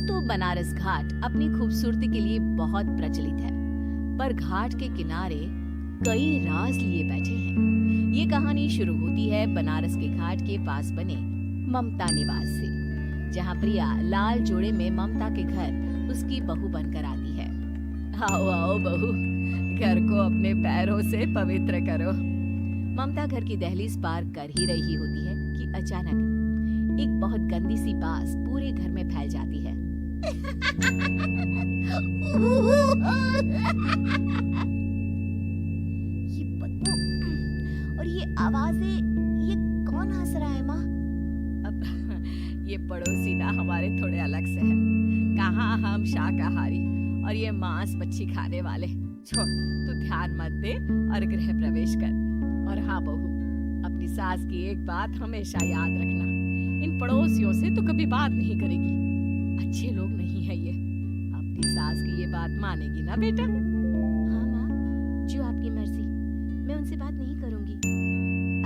तो बनारस घाट अपनी खूबसूरती के लिए बहुत प्रचलित है, पर घाट के किनारे कई राज लिए बैठे हैं। ये कहानी शुरू होती है बनारस के घाट के पास बने ममता निवास से, जहाँ प्रिया लाल जोड़े में ममता के घर उसकी बहू बनकर आती है। आओ आओ बहू, घर को अपने पैरों से पवित्र करो। ममता घर की दहलीज पार कर ही रही होती है कि अचानक एक बहुत गंदी सी बास पूरे घर में फैल जाती है। ये बदबू और ये आवाजें, ये कौन हंस रहा है माँ? अब ये पड़ोसी ना हमारे थोड़े अलग से है। कहाँ हम शाकाहारी और ये मांस मच्छी खाने वाले। छोड़, तू ध्यान मत दे और गृह प्रवेश कर। और हाँ बहू, अपनी सास की एक बात हमेशा याद रखना, इन पड़ोसियों से तो कभी बात नहीं करेगी। अच्छे लोग नहीं है ये। अपनी सास की ये बात मानेगी ना बेटा? हाँ माँ, जो आपकी मर्जी, मैं उनसे बात नहीं करूंगी।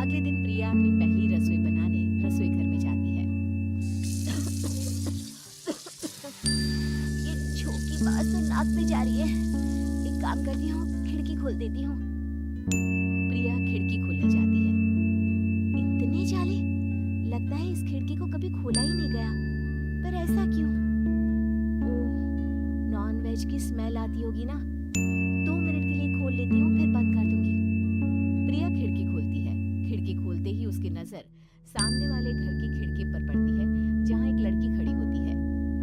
अगले दिन प्रिया अपनी पहली रसोई बनाने रसोई घर में जाती है। ये छोटी बात तो नाक में जा रही है। एक काम करती हूँ, खिड़की खोल देती हूँ। प्रिया खिड़की खोलने जाती है। इतने जाले, लगता है इस खिड़की को कभी खोला ही नहीं गया। पर ऐसा क्यों? ओह, नॉन वेज की स्मेल आती होगी ना। 2 मिनट के लिए खोल लेती हूँ, फिर बंद कर दूंगी। प्रिया खिड़की खोलती है। खिड़की खोलते ही उसकी नजर सामने वाले घर की खिड़की पर पड़ती है, जहाँ एक लड़की खड़ी होती है,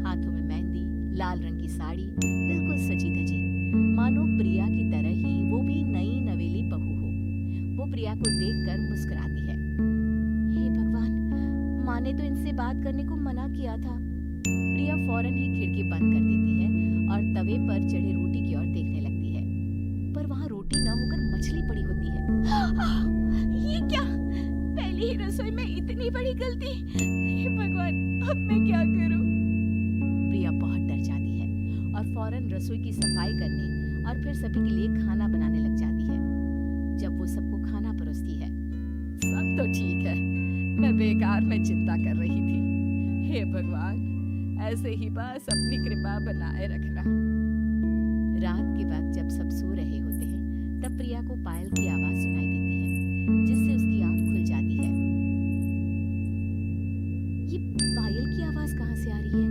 हाथों में मेहंदी, लाल रंग की साड़ी, बिल्कुल सजी धजी, मानो प्रिया की तरह ही वो भी नई नवेली बहू हो। वो प्रिया को देखकर मुस्कुराती है। हे भगवान, माँ ने तो इनसे बात करने को मना किया था। प्रिया फौरन ही खिड़की बंद कर देती है और तवे पर चढ़े रोटी की ओर देखने लगती है, पर वहाँ रोटी न होकर मछली पड़ी होती है। ये क्या? पहली ही रसोई में इतनी बड़ी गलती। हे भगवान, अब मैं क्या करूं? प्रिया बहुत डर जाती है और फौरन रसोई की सफाई करने और फिर सभी के लिए खाना बनाने लग जाती है। जब वो सबको खाना परोसती है, सब तो ठीक है, मैं बेकार में चिंता कर रही थी। हे भगवान, ऐसे ही बस अपनी कृपा बनाए रखना। रात के वक्त जब सब सो रहे होते हैं, तब प्रिया को पायल की आवाज सुनाई देती है, जिससे उसकी आंख खुल जाती है। ये पायल की आवाज कहाँ से आ रही है?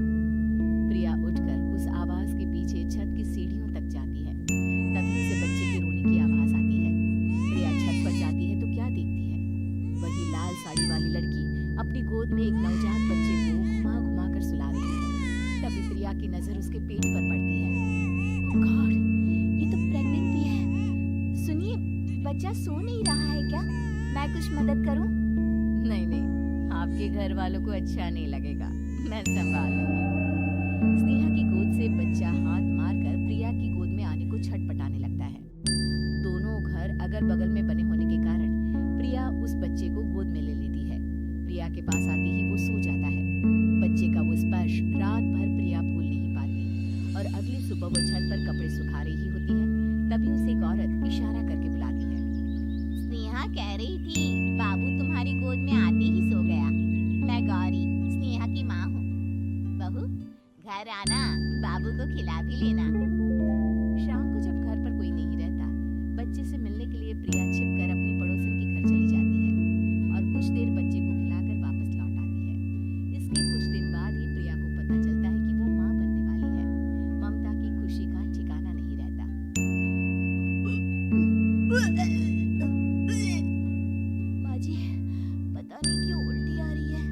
प्रिया उठकर उस आवाज के पीछे छत की सीढ़ियों तक जाती है। तभी उसे बच्चे के रोने की आवाज आती है। प्रिया छत पर जाती है तो क्या देखती है? वही लाल साड़ी वाली लड़की अपनी गोद में एक नवजात बच्चे को घुमा घुमा कर सुला रही है। तभी प्रिया की नजर उसके पेट पर पड़ती है। ओह गॉड, ये तो प्रेग्नेंट भी है। सुनिए, बच्चा सो नहीं रहा है क्या? मैं कुछ मदद करूं? नहीं नहीं, आपके घर वालों को अच्छा नहीं लगेगा, मैं संभाल लूंगी। स्नेहा की गोद से बच्चा हाथ मारकर प्रिया की गोद में आने को छटपटाने लगता है। दोनों घर अगल बगल में बने होने के कारण प्रिया उस बच्चे को गोद में ले लेती है। प्रिया के पास आते ही वो सो जाता है। बच्चे का वो स्पर्श रात भर प्रिया भूल नहीं पाती और अगली सुबह वो छत पर कपड़े सुखा रही होती है। तभी उसे एक औरत इशारा करके बुलाती है। स्नेहा कह रही थी, बाबू तुम्हारी गोद में आते ही सो गया। मैं गौरी, स्नेहा की माँ हूँ। बहू, घर आना, बाबू को खिला भी लेना। शाम को जब घर पर कोई नहीं रहता, बच्चे से मिलने के लिए प्रिया छिपकर अपनी पड़ोसन के घर चली जाती है और कुछ देर बच्चे को खिलाकर वापस लौट आती है। इसके कुछ दिन बाद ही प्रिया को पता चलता है कि वो माँ बनने वाली है। ममता की खुशी का ठिकाना नहीं रहता। माँ जी, पता नहीं क्यों उल्टी आ रही है।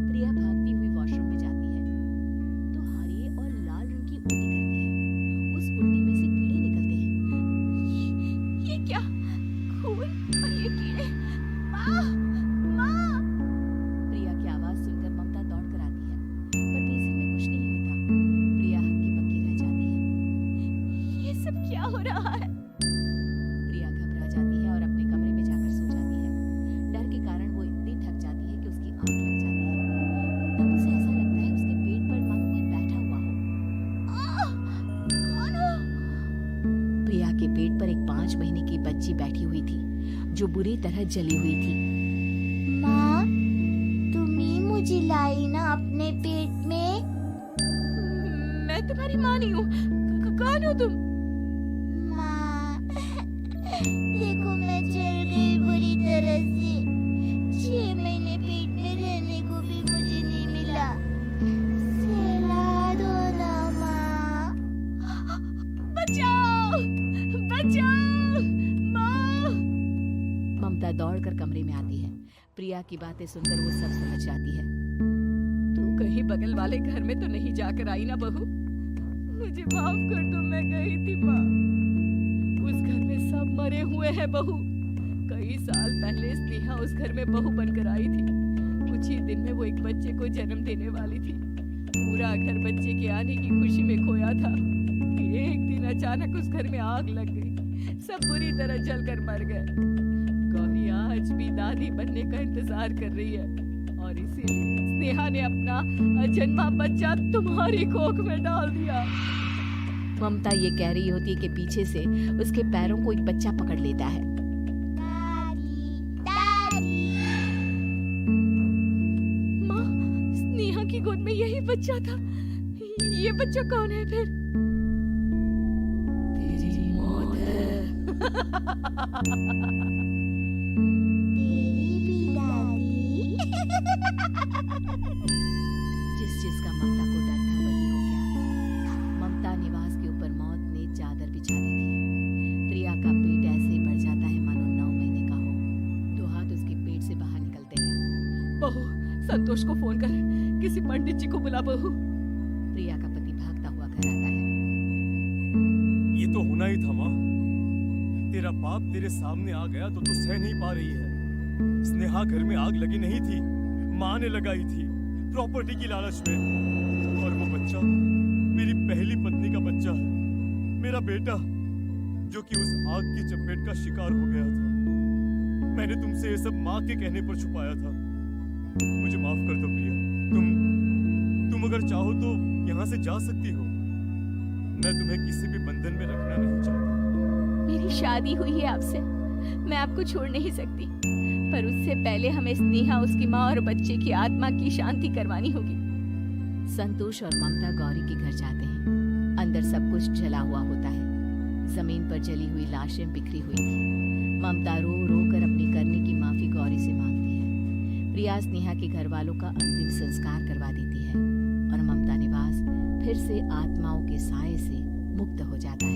प्रिया भागती हुई वॉशरूम में जाती है तो हरे और लाल रंग की उल्टी करती है। उस उल्टी में से कीड़े निकलते हैं। ये क्या? खून और ये कीड़े! माँ, माँ! प्रिया की आवाज सुनकर ममता दौड़ कर आती है, पर बेसिन में कुछ नहीं होता। प्रिया हक्की बक्की रह जाती है। ये सब क्या हो रहा है? प्रिया घबरा जाती है और अपने कमरे में जाकर सो जाती है। डर के कारण वो इतनी थक जाती है कि उसकी आंख लग जाती है। तब उसे ऐसा लगता है उसके पेट पर मानो कोई बैठा हुआ हो। कौन हो? प्रिया के पेट पर एक 5 महीने की बच्ची बैठी हुई थी, जो बुरी तरह जली हुई थी। माँ, तुम ही मुझे लाई ना अपने पेट में? मैं तुम्हारी माँ नहीं हूँ। कौन हो तुम? माँ, देखो मैं जल गई बुरी तरह से। 6 महीने पेट में रहने को भी मुझे नहीं मिला। सहला दो ना माँ। बचाओ! बचाओ! माँ! ममता दौड़कर कमरे में आती है। प्रिया की बातें सुनकर वो सब समझ जाती है। तू कहीं बगल वाले घर में तो नहीं जाकर आई ना बहू? मुझे माफ कर दो, मैं गई थी माँ। उस घर में सब मरे हुए हैं बहू। कई साल पहले स्नेहा उस घर में बहू बनकर आई थी। कुछ ही दिन में वो एक बच्चे को जन्म देने वाली थी। पूरा घर बच्चे के आने की खुशी में खोया था कि एक दिन अचानक उस घर में आग लग गई। सब बुरी तरह जलकर मर गए। गौरी आज भी दादी बनने का इंतजार कर रही है और इसीलिए स्नेहा ने अपना अजन्मा बच्चा तुम्हारी कोख में डाल दिया। ममता ये कह रही होती है कि पीछे से उसके पैरों को एक बच्चा पकड़ लेता है। दादी, दादी। माँ, स्नेहा की गोद में यही बच्चा था। ये बच्चा कौन है फिर? तेरी मौत है। तेरी भी दादी। जिस चीज का ममता को डर था वही हो गया। ममता निवास के ऊपर मौत ने चादर बिछा दी थी। प्रिया का पेट ऐसे ही बढ़ जाता है मानो 9 महीने का हो। 2 हाथ उसके पेट से बाहर निकलते हैं। बहू, संतोष को फोन कर, किसी पंडित जी को बुला बहू। प्रिया का पति भागता हुआ घर आता है। ये तो होना ही था माँ। तेरा बाप तेरे सामने आ गया तो तू सह नहीं पा रही है। स्नेहा घर में आग लगी नहीं थी, माँ ने लगाई थी प्रॉपर्टी की लालच में। और वो बच्चा मेरी पहली पत्नी का बच्चा है, मेरा बेटा, जो कि उस आग की चपेट का शिकार हो गया था। मैंने तुमसे ये सब माँ के कहने पर छुपाया था। मुझे माफ कर दो प्रिया। तुम अगर चाहो तो यहाँ से जा सकती हो। मैं तुम्हें किसी भी बंधन में रखना नहीं चाहता। मेरी शादी हुई है आपसे, मैं आपको छोड़ नहीं सकती, पर उससे पहले हमें स्नेहा, उसकी माँ और बच्चे की आत्मा की शांति करवानी होगी। संतोष और ममता गौरी के घर जाते हैं। अंदर सब कुछ जला हुआ होता है। जमीन पर जली हुई लाशें बिखरी हुई थी। ममता रो रो कर अपनी करने की माफी गौरी से मांगती है। प्रिया स्नेहा के घर वालों का अंतिम संस्कार करवा देती है और ममता निवास फिर से आत्माओं के साए से मुक्त हो जाता है।